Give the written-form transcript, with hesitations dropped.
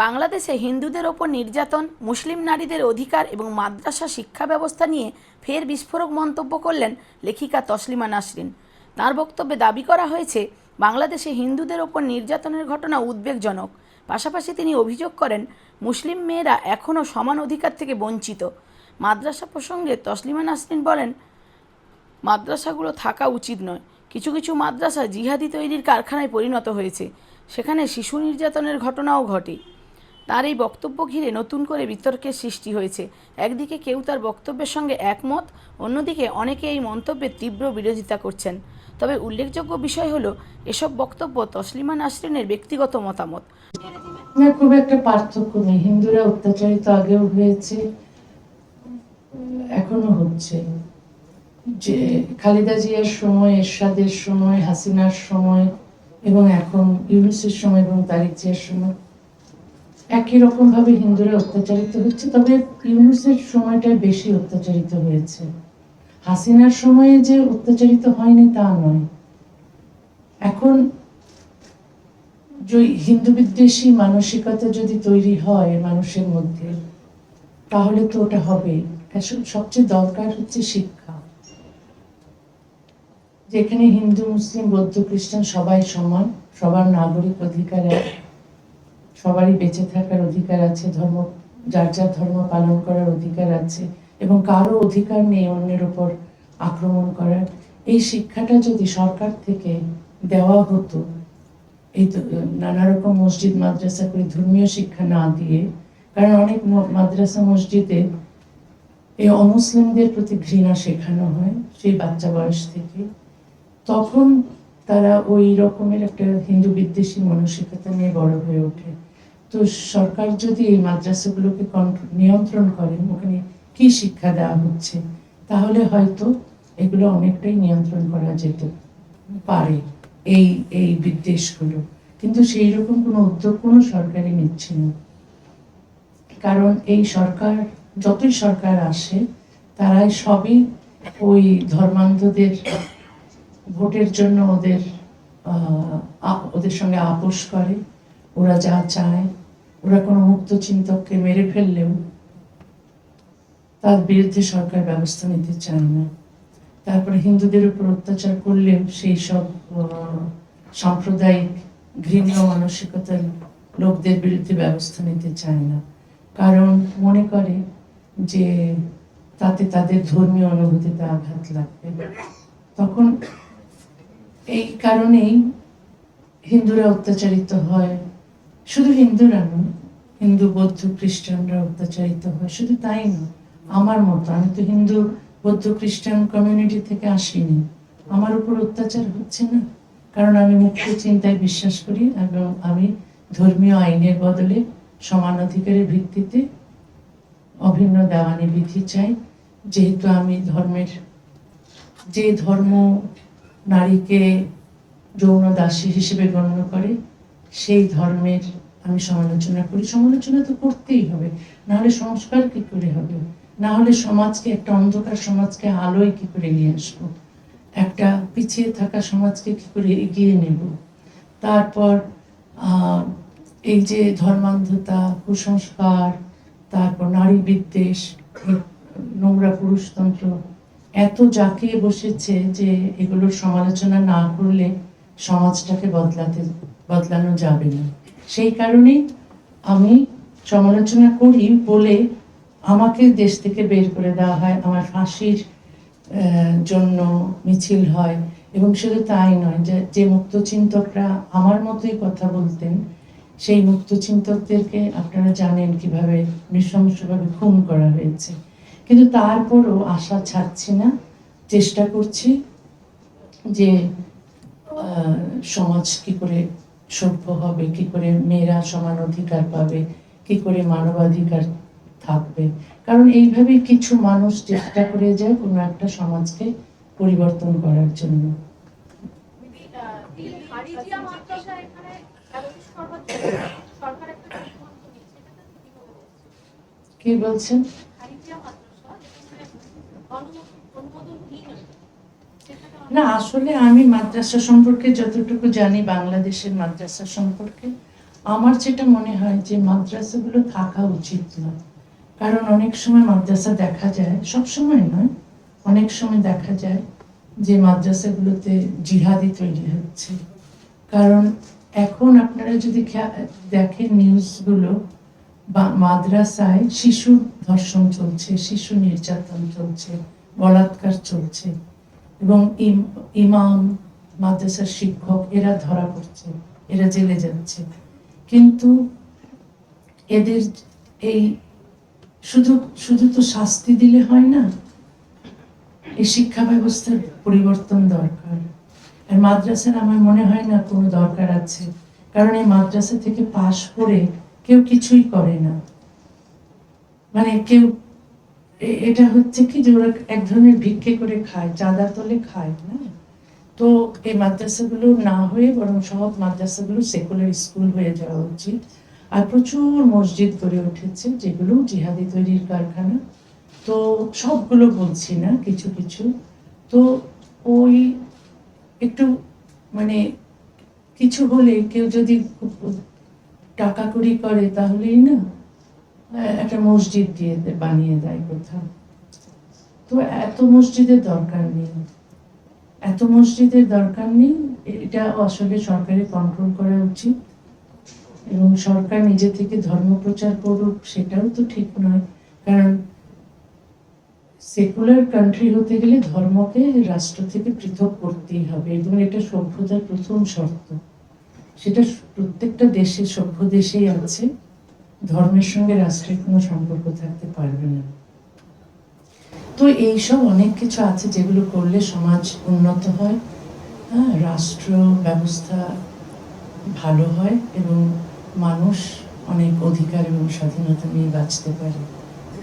বাংলাদেশে হিন্দুদের ওপর নির্যাতন, মুসলিম নারীদের অধিকার এবং মাদ্রাসা শিক্ষা ব্যবস্থা নিয়ে ফের বিস্ফোরক মন্তব্য করলেন লেখিকা তসলিমা নাসরিন। তাঁর বক্তব্যে দাবি করা হয়েছে, বাংলাদেশে হিন্দুদের ওপর নির্যাতনের ঘটনা উদ্বেগজনক। পাশাপাশি তিনি অভিযোগ করেন, মুসলিম মেয়েরা এখনও সমান অধিকার থেকে বঞ্চিত। মাদ্রাসা প্রসঙ্গে তসলিমা নাসরিন বলেন, মাদ্রাসাগুলো থাকা উচিত নয়। কিছু কিছু মাদ্রাসা জিহাদি তৈরির কারখানায় পরিণত হয়েছে, সেখানে শিশু নির্যাতনের ঘটনাও ঘটে। তার এই বক্তব্য ঘিরে নতুন করে বিতর্কের সৃষ্টি হয়েছে। একদিকে কেউ তার বক্তব্যের সঙ্গে একমত, অন্যদিকে অনেকে এই মন্তব্যের তীব্র বিরোধিতা করছেন। তবে উল্লেখযোগ্য বিষয় হলো, এসব বক্তব্য তসলিমা নাসরিনের ব্যক্তিগত মতামত। না, খুব একটা পার্থক্য নেই। হিন্দুরা অত্যাচারিত আগেও হয়েছে, এখনো হচ্ছে। যে খালেদা জিয়ার সময়, এরশাদের সময়, হাসিনার সময় এবং এখন ইউনূসের সময় এবং তারেক জিয়ার সময় একই রকম ভাবে হিন্দুরা অত্যাচারিত হচ্ছে। তবে ইউনূসের সময়টায় বেশি অত্যাচারিত হয়েছে। হাসিনার সময়ে যে অত্যাচারিত হয়নি তা নয়। এখন হিন্দু বিদ্বেষী মানসিকতা যদি তৈরি হয় মানুষের মধ্যে, তাহলে তো ওটা হবে। সবচেয়ে দরকার হচ্ছে শিক্ষা, যেখানে হিন্দু, মুসলিম, বৌদ্ধ, খ্রিস্টান সবাই সমান, সবার নাগরিক অধিকার, সবারই বেঁচে থাকার অধিকার আছে, যার যার ধর্ম পালন করার অধিকার আছে, এবং কারো অধিকার নেই অন্যের উপর আক্রমণ করার। এই শিক্ষাটা যদি সরকার থেকে দেওয়া হতো, এই তো নানা রকম মসজিদ মাদ্রাসা করে ধর্মীয় শিক্ষা না দিয়ে, কারণ অনেক মাদ্রাসা মসজিদে এই অমুসলিমদের প্রতি ঘৃণা শেখানো হয় সেই বাচ্চা বয়স থেকে, তখন তারা ওই রকমের একটা হিন্দু বিদ্বেষী মানসিকতা নিয়ে বড় হয়ে ওঠে। তো সরকার যদি এই মাদ্রাসাগুলোকে নিয়ন্ত্রণ করেন, ওখানে কি শিক্ষা দেওয়া হচ্ছে, তাহলে হয়তো এগুলো অনেকটাই নিয়ন্ত্রণ করা যেতে পারে, এই বিদ্বেষগুলো। কিন্তু সেই রকম কোনো উদ্যোগ কোনো সরকারই নিচ্ছে না। কারণ এই সরকার, যতই সরকার আসে, তারাই সবই ওই ধর্মান্ধদের ভোটের জন্য ওদের সঙ্গে আপোষ করে। ওরা যা চায়, ওরা কোনো মুক্ত চিন্তককে মেরে ফেললেও তার বিরুদ্ধে সরকার ব্যবস্থা নিতে চায় না। তারপরে হিন্দুদের উপর অত্যাচার করলেও সেই সব সাম্প্রদায়িক ঘৃণীয় মানসিকতার লোকদের বিরুদ্ধে ব্যবস্থা নিতে চায় না, কারণ মনে করে যে তাতে তাদের ধর্মীয় অনুভূতিতে আঘাত লাগবে। তখন এই কারণেই হিন্দুরা অত্যাচারিত হয়। শুধু হিন্দুরা নয়, হিন্দু, বৌদ্ধ, খ্রিস্টানরা অত্যাচারিত হয়। শুধু তাই নয়, আমার মতো, আমি তো হিন্দু, বৌদ্ধ, খ্রিস্টান কমিউনিটি থেকে আসিনি। আমার উপর অত্যাচার হচ্ছে না, কারণ আমি মুক্ত চিন্তায় বিশ্বাস করি এবং আমি ধর্মীয় আইনের বদলে সমান অধিকারের ভিত্তিতে অভিন্ন দেওয়ানি বিধি চাই। যেহেতু আমি যে ধর্ম নারীকে যৌন দাসী হিসেবে গণ্য করে, সেই ধর্মের আমি সমালোচনা করি। সমালোচনা তো করতেই হবে, নাহলে সংস্কার কি করে হবে? না হলে সমাজকে, একটা অন্ধকার সমাজকে আলোয় কি করে নিয়ে আসবো? একটা পিছিয়ে থাকা সমাজকে কি করে এগিয়ে নেব? তারপর এই যে ধর্মান্ধতা, কুসংস্কার, তারপর নারী বিদ্বেষ, নোংরা পুরুষতন্ত্র এত জাঁকিয়ে বসেছে যে এগুলোর সমালোচনা না করলে সমাজটাকে বদলানো যাবে না। সেই কারণেই আমি সমালোচনা করি বলে আমাকে দেশ থেকে বের করে দেওয়া হয়, আমার ফাঁসির জন্য মিছিল হয়। এবং শুধু তাই নয়, যে মুক্তচিন্তকরা আমার মতোই কথা বলতেন, সেই মুক্তচিন্তকদেরকে আপনারা জানেন কিভাবে নৃশংসভাবে খুন করা হয়েছে। কিন্তু তারপরও আশা ছাড়ছি না, চেষ্টা করছি যে সমাজ কি করে সভ্য হবে, কি করে মেয়েরা সমান অধিকার পাবে, কি করে মানবাধিকার থাকবে। কারণ এইভাবে কিছু মানুষ চেষ্টা করে যায় কোনো একটা সমাজকে পরিবর্তন করার জন্য। কি বলছেন? না, আসলে আমি মাদ্রাসা সম্পর্কে যতটুকু জানি, বাংলাদেশের মাদ্রাসা সম্পর্কে, আমার যেটা মনে হয় যে মাদ্রাসাগুলো থাকা উচিত না, কারণ অনেক সময় মাদ্রাসা দেখা যায়, সব সময় নয়, অনেক সময় দেখা যায় যে মাদ্রাসাগুলোতে জিহাদি তৈরি হচ্ছে। কারণ এখন আপনারা যদি দেখেন নিউজগুলো, বা মাদ্রাসায় শিশুর ধর্ষণ চলছে, শিশু নির্যাতন চলছে, বলাৎকার চলছে, এবং ইমাম, মাদ্রাসার শিক্ষক এরা ধরা পড়ছে, এরা জেলে যাচ্ছে। কিন্তু এদের এই শুধু শুধু তো শাস্তি দিলে হয় না, এই শিক্ষা ব্যবস্থার পরিবর্তন দরকার। আর মাদ্রাসার আমার মনে হয় না কোনো দরকার আছে, কারণ এই মাদ্রাসা থেকে পাশ করে কেউ কিছুই করে না। মানে কেউ এটা হচ্ছে কি যে ওরা এক ধরনের ভিক্ষে করে খায়, চাঁদা তোলে খায় না। তো এই মাদ্রাসাগুলো না হয়ে বরং সব মাদ্রাসাগুলো সেকুলার স্কুল হয়ে যাওয়া উচিত। আর প্রচুর মসজিদ গড়ে উঠেছে যেগুলো জিহাদি তৈরির কারখানা। তো সবগুলো বলছি না, কিছু কিছু। তো ওই একটু মানে কিছু হলে কেউ যদি টাকা কড়ি করে তাহলেই না একটা মসজিদ দিয়ে বানিয়ে দেয় কোথাও। তো এত মসজিদের দরকার নেই, এত মসজিদের দরকার নেই। এটা আসলে সরকারের কন্ট্রোল করা উচিত, এবং সরকার নিজে থেকে ধর্ম প্রচার করুক সেটাও তো ঠিক নয়। কারণ সেকুলার কান্ট্রি হতে গেলে ধর্মকে রাষ্ট্র থেকে পৃথক করতেই হবে, এবং এটা সভ্যতার প্রথম শর্ত। সেটা প্রত্যেকটা দেশে, সভ্য দেশেই আছে, ধর্মের সঙ্গে রাষ্ট্রের কোনো সম্পর্ক থাকতে পারবে না। তো এইসব অনেক কিছু আছে যেগুলো করলে সমাজ উন্নত হয়, হ্যাঁ, রাষ্ট্র ব্যবস্থা ভালো হয়, এবং মানুষ অনেক অধিকার এবং স্বাধীনতা নিয়ে বাঁচতে পারে।